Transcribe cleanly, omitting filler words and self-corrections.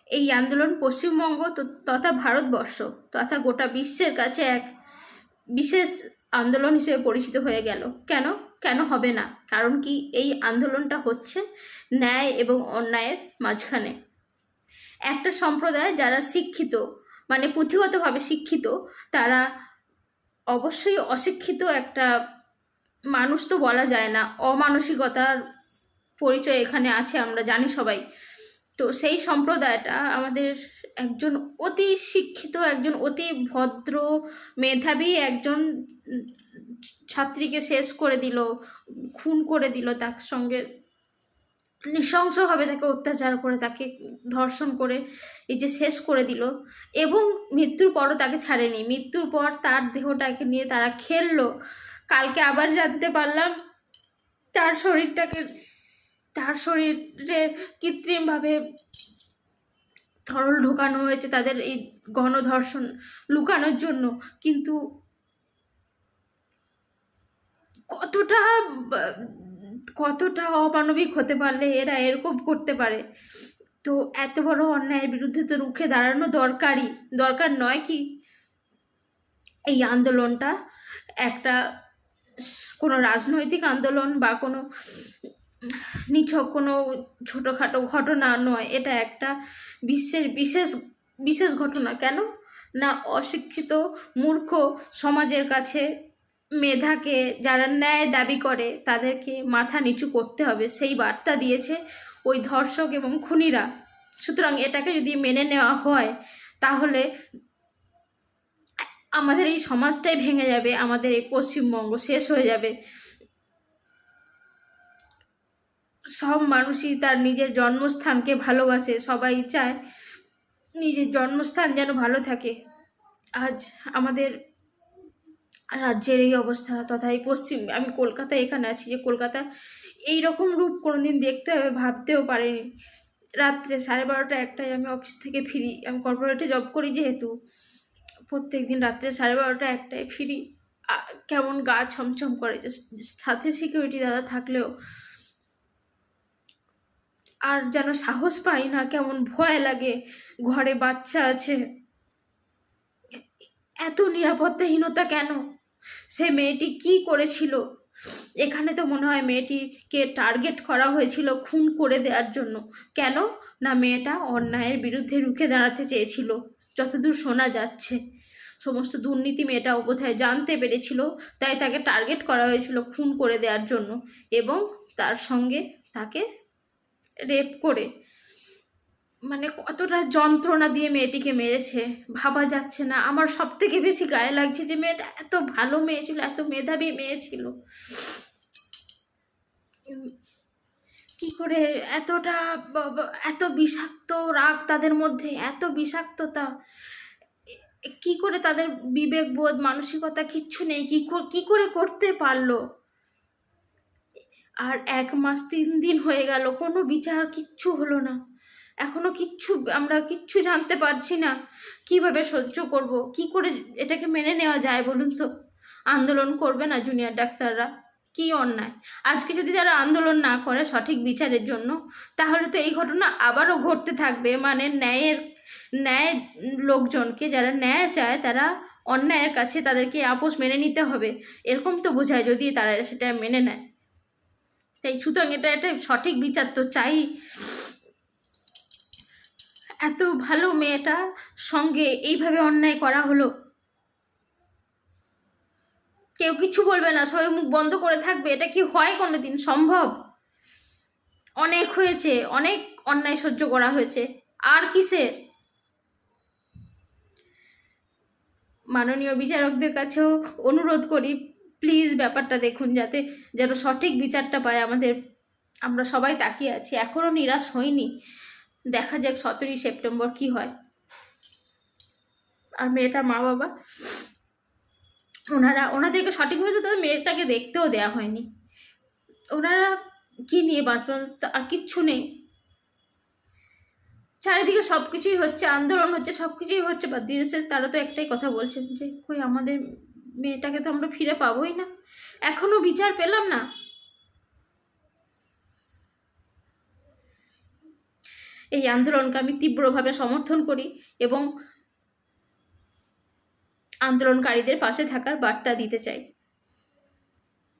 এই আন্দোলন পশ্চিমবঙ্গ তথা ভারতবর্ষ তথা গোটা বিশ্বের কাছে এক বিশেষ আন্দোলন হিসেবে পরিচিত হয়ে গেল। কেন কেন হবে না? কারণ কি, এই আন্দোলনটা হচ্ছে ন্যায় এবং অন্যায়ের মাঝখানে। একটা সম্প্রদায় যারা শিক্ষিত, মানে পুঁথিগতভাবে শিক্ষিত, তারা অবশ্যই অশিক্ষিত একটা মানুষ তো বলা যায় না, অমানসিকতার পরিচয় এখানে আছে, আমরা জানি সবাই। তো সেই সম্প্রদায়টা আমাদের একজন অতি শিক্ষিত, একজন অতি ভদ্র মেধাবী একজন ছাত্রীকে শেষ করে দিল, খুন করে দিল, তার সঙ্গে নৃশংসভাবে তাকে অত্যাচার করে, তাকে ধর্ষণ করে এই যে শেষ করে দিল। এবং মৃত্যুর পরও তাকে ছাড়েনি, মৃত্যুর পর তার দেহটাকে নিয়ে তারা খেললো। কালকে আবার জানতে পারলাম তার শরীরে কৃত্রিমভাবে তরল ঢোকানো হয়েছে তাদের এই গণধর্ষণ লুকানোর জন্য। কিন্তু কতটা অমানবিক হতে পারলে এরা এরকম করতে পারে? তো এত বড় অন্যায়ের বিরুদ্ধে তো রুখে দাঁড়ানো দরকার নয় কি? এই আন্দোলনটা একটা কোনো রাজনৈতিক আন্দোলন বা কোনো নিছক কোনো ছোটোখাটো ঘটনা নয়, এটা একটা বিশ্বের বিশেষ ঘটনা। কেন না, অশিক্ষিত মূর্খ সমাজের কাছে মেধাকে, যারা ন্যায় দাবি করে তাদেরকে মাথা নিচু করতে হবে, সেই বার্তা দিয়েছে ওই ধর্ষক এবং খুনিরা। সুতরাং এটাকে যদি মেনে নেওয়া হয় তাহলে আমাদের এই সমাজটাই ভেঙে যাবে, আমাদের এই পশ্চিমবঙ্গ শেষ হয়ে যাবে। সব মানুষই তার নিজের জন্মস্থানকে ভালোবাসে, সবাই চায় নিজের জন্মস্থান যেন ভালো থাকে। আজ আমাদের রাজ্যের এই অবস্থা, তথা এই আমি কলকাতায় এখানে আছি, যে কলকাতা এইরকম রূপ কোনোদিন দেখতে হবে ভাবতেও পারিনি। রাত্রে 12:30 1টায় আমি অফিস থেকে ফিরি, আমি কর্পোরেটে জব করি যেহেতু, প্রত্যেক দিন রাত্রে 12:30 1টায় ফিরি। কেমন গা ছমছম করে, যে সাথে সিকিউরিটি দাদা থাকলেও আর যেন সাহস পাই না, কেমন ভয় লাগে। ঘরে বাচ্চা আছে, এত নিরাপত্তাহীনতা কেন? সে মেয়েটি কি করেছিল? এখানে তো মনে হয় মেয়েটিকে টার্গেট করা হয়েছিল খুন করে দেওয়ার জন্য। কেন না, মেয়েটা অন্যায়ের বিরুদ্ধে রুখে দাঁড়াতে চেয়েছিল, যতদূর শোনা যাচ্ছে। সমস্ত দুর্নীতি মেয়েটা বোধহয় জানতে পেরেছিল, তাই তাকে টার্গেট করা হয়েছিল খুন করে দেওয়ার জন্য, এবং তার সঙ্গে তাকে রেপ করে, মানে কতটা যন্ত্রণা দিয়ে মেয়েটিকে মেরেছে ভাবা যাচ্ছে না। আমার সব থেকে বেশি গায়ে লাগছে যে মেয়েটা এত ভালো মেয়ে ছিল, এত মেধাবী মেয়ে ছিল, কি করে এত বিষাক্ত রাগ তাদের মধ্যে, এত বিষাক্ততা, কি করে তাদের বিবেকবোধ মানসিকতা কিচ্ছু নেই, কি করে করতে পারলো? আর 1 মাস 3 দিন হয়ে গেল, কোনো বিচার কিচ্ছু হলো না, এখনো আমরা কিচ্ছু জানতে পারছি না। কিভাবে সহ্য করব? কি করে এটাকে মেনে নেওয়া যায় বলুন তো? আন্দোলন করবে না জুনিয়র ডাক্তাররা? কি অন্যায়! আজকে যদি তারা আন্দোলন না করে সঠিক বিচারের জন্য, তাহলে তো এই ঘটনা আবারও ঘটতে থাকবে। মানে ন্যায় লোকজনকে, যারা ন্যায় চায়, তারা অন্যায়ের কাছে তাদেরকে আপোষ মেনে নিতে হবে, এরকম তো বোঝায় যদি তারা সেটা মেনে নেয়। তাই সুতরাং এটা সঠিক বিচার তো চাই। এত ভালো মেয়েটা সঙ্গে এইভাবে অন্যায় করা হলো, কেউ কিছু বলবে না, সবাই মুখ বন্ধ করে থাকবে? এটা কি হয় কোনোদিন সম্ভব? অনেক হয়েছে, অনেক অন্যায় সহ্য করা হয়েছে, আর কিসের? মাননীয় বিচারকদের কাছেও অনুরোধ করি, প্লিজ ব্যাপারটা দেখুন, যেন সঠিক বিচারটা পায়। আমরা সবাই তাকিয়ে আছি, এখনও নিরাশ হইনি। দেখা যাক 17ই সেপ্টেম্বর কি হয়। আর মেয়েটার মা বাবা, ওনাদেরকে সঠিকভাবে তো তাদের মেয়েটাকে দেখতেও দেওয়া হয়নি। ওনারা কি নিয়ে বাঁচবেন? আর কিচ্ছু নেই, চারিদিকে সব কিছুই হচ্ছে, আন্দোলন হচ্ছে, সব কিছুই হচ্ছে, বা দিন শেষ তারা তো একটাই কথা বলছেন যে কই আমাদের মেয়েটাকে তো আমরা ফিরে পাবোই না, এখনো বিচার পেলাম না। এই আন্দোলনকে আমি তীব্রভাবে সমর্থন করি এবং আন্দোলনকারীদের পাশে থাকার বার্তা দিতে চাই।